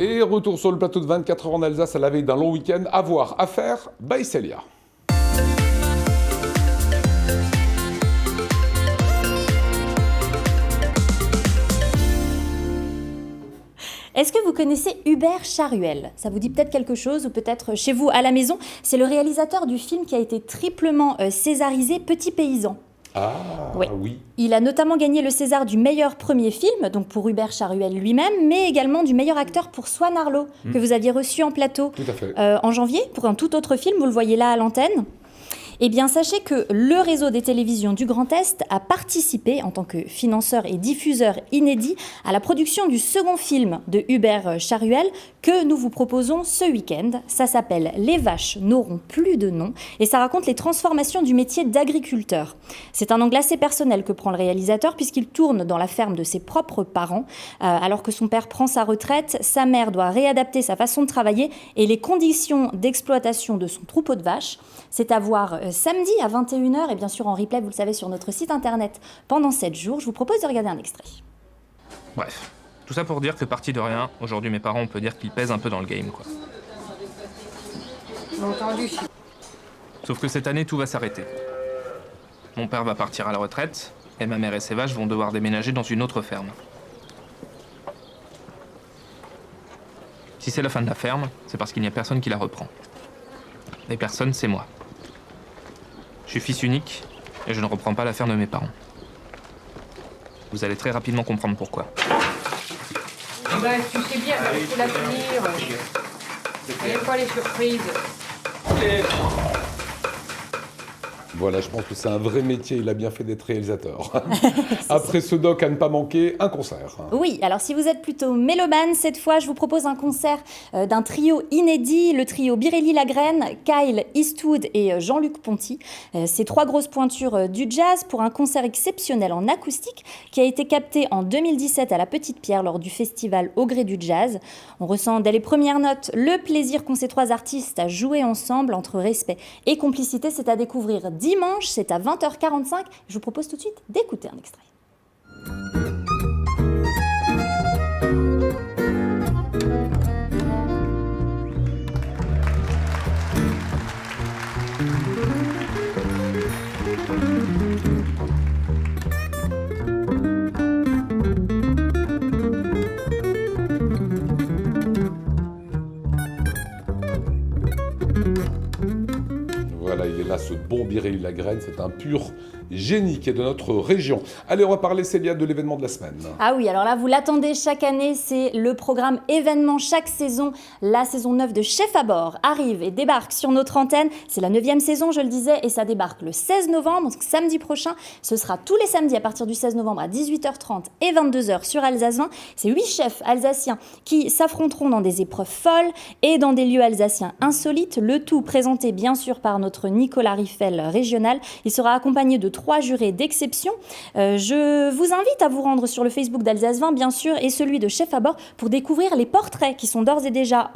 Et retour sur le plateau de 24 heures en Alsace à la veille d'un long week-end. À voir, à faire, by Célia. Est-ce que vous connaissez Hubert Charuel ? Ça vous dit peut-être quelque chose, ou peut-être chez vous à la maison. C'est le réalisateur du film qui a été triplement césarisé, Petit Paysan. Ah oui. Il a notamment gagné le César du meilleur premier film, donc pour Hubert Charuel lui-même, mais également du meilleur acteur pour Swan Arlo, que vous aviez reçu en plateau Tout à fait. En janvier, pour un tout autre film, vous le voyez là à l'antenne. Eh bien, sachez que le réseau des télévisions du Grand Est a participé, en tant que financeur et diffuseur inédit, à la production du second film de Hubert Charuel que nous vous proposons ce week-end. Ça s'appelle « Les vaches n'auront plus de nom » et ça raconte les transformations du métier d'agriculteur. C'est un angle assez personnel que prend le réalisateur puisqu'il tourne dans la ferme de ses propres parents. Alors que son père prend sa retraite, sa mère doit réadapter sa façon de travailler et les conditions d'exploitation de son troupeau de vaches. C'est à voir samedi à 21h et bien sûr en replay, vous le savez, sur notre site internet pendant 7 jours. Je vous propose de regarder un extrait. Bref, tout ça pour dire que parti de rien, aujourd'hui mes parents, on peut dire qu'ils pèsent un peu dans le game, quoi. Entendu. Sauf que cette année, tout va s'arrêter. Mon père va partir à la retraite, et ma mère et ses vaches vont devoir déménager dans une autre ferme. Si c'est la fin de la ferme, c'est parce qu'il n'y a personne qui la reprend. Et personne, c'est moi. Je suis fils unique, et je ne reprends pas la ferme de mes parents. Vous allez très rapidement comprendre pourquoi. Bah, tu sais bien, il faut la tenir. Il n'y a pas les surprises. Voilà, je pense que c'est un vrai métier, il a bien fait d'être réalisateur. Après ce doc à ne pas manquer, un concert. Oui, alors si vous êtes plutôt mélomane, cette fois je vous propose un concert d'un trio inédit, le trio Biréli-Lagrène, Kyle Eastwood et Jean-Luc Ponty. Ces 3 grosses pointures du jazz pour un concert exceptionnel en acoustique qui a été capté en 2017 à la Petite Pierre lors du festival Au Gré du Jazz. On ressent dès les premières notes le plaisir qu'ont ces 3 artistes à jouer ensemble entre respect et complicité. C'est à découvrir dimanche, c'est à 20h45. Je vous propose tout de suite d'écouter un extrait. Voilà, il est là, ce bon Biréli-Lagrène, c'est un pur génie qui est de notre région. Allez, on va parler, Célia, de l'événement de la semaine. Ah oui, alors là, vous l'attendez chaque année, c'est le programme événement chaque saison. La saison 9 de Chef à bord arrive et débarque sur notre antenne. C'est la 9e saison, je le disais, et ça débarque le 16 novembre, donc samedi prochain. Ce sera tous les samedis à partir du 16 novembre à 18h30 et 22h sur Alsace 20. C'est 8 chefs alsaciens qui s'affronteront dans des épreuves folles et dans des lieux alsaciens insolites. Le tout présenté bien sûr par notre Nicolas Riffel régional. Il sera accompagné de 3 jurés d'exception. Je vous invite à vous rendre sur le Facebook d'Alsace 20, bien sûr, et celui de Chef à bord pour découvrir les portraits qui sont d'ores et déjà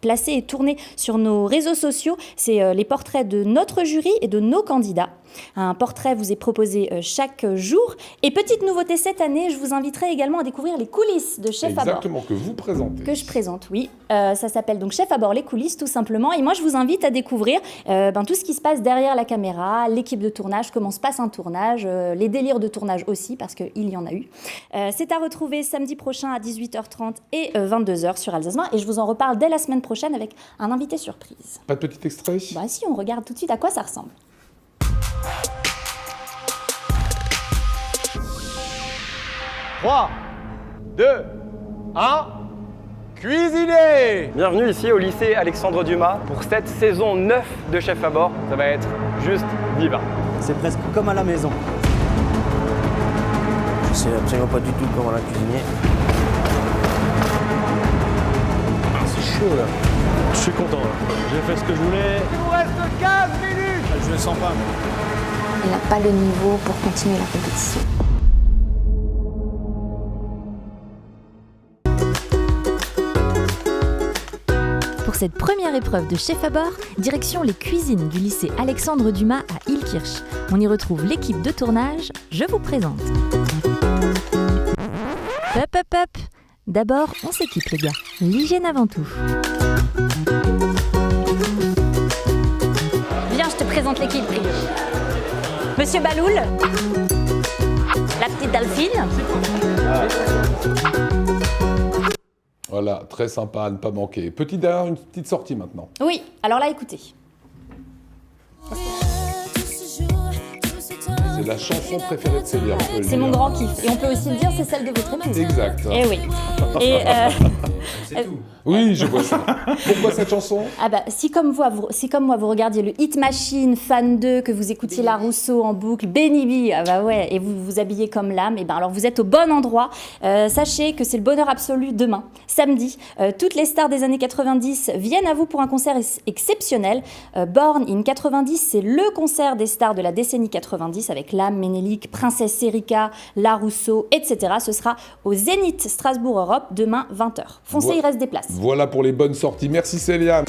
placés et tournés sur nos réseaux sociaux. C'est les portraits de notre jury et de nos candidats. Un portrait vous est proposé chaque jour. Et petite nouveauté cette année, je vous inviterai également à découvrir les coulisses de Chef à bord. Exactement, que vous présentez. Que je présente, oui. Ça s'appelle donc Chef à bord, les coulisses, tout simplement. Et moi, je vous invite à découvrir tout ce qui se passe derrière la caméra, l'équipe de tournage, comment se passe un tournage, les délires de tournage aussi, parce qu'il y en a eu. C'est à retrouver samedi prochain à 18h30 et 22h sur Alsace 20. Et je vous en reparle dès la semaine prochaine avec un invité surprise. Pas de petit extrait ? Bah si, on regarde tout de suite à quoi ça ressemble. 3, 2, 1, cuisiner! Bienvenue ici au lycée Alexandre Dumas pour cette saison 9 de Chef à bord. Ça va être juste divin. C'est presque comme à la maison. Je sais absolument pas du tout comment la cuisiner. Ah, c'est chaud là. Je suis content là. J'ai fait ce que je voulais. Il vous reste 15 minutes! Je le sens pas. Il n'a pas le niveau pour continuer la compétition. Pour cette première épreuve de Chef à bord, direction les cuisines du lycée Alexandre Dumas à Illkirch. On y retrouve l'équipe de tournage, je vous présente. Hop hop hop! D'abord, on s'équipe les gars. L'hygiène avant tout. Viens, je te présente l'équipe, Rio. Monsieur Baloul, la petite Delphine. Voilà, très sympa à ne pas manquer. Derrière, une petite sortie maintenant. Oui, alors là, écoutez. C'est la chanson préférée de Célia. C'est mon grand kiff. Et on peut aussi le dire, c'est celle de votre épouse. Exact. Eh oui. Et Oui, je vois ça. Pourquoi cette chanson? Ah bah, si comme moi, vous regardiez le Hit Machine, Fan 2, que vous écoutiez La Rousseau en boucle, Benny B, ah bah ouais, et vous vous habillez comme l'âme, et ben alors vous êtes au bon endroit. Sachez que c'est le bonheur absolu demain, samedi. Toutes les stars des années 90 viennent à vous pour un concert exceptionnel. Born in 90, c'est le concert des stars de la décennie 90 avec l'âme, Ménélique, Princesse Erika, La Rousseau, etc. Ce sera au Zénith Strasbourg Europe demain 20h. Foncez, il reste des places. Voilà pour les bonnes sorties. Merci Célia.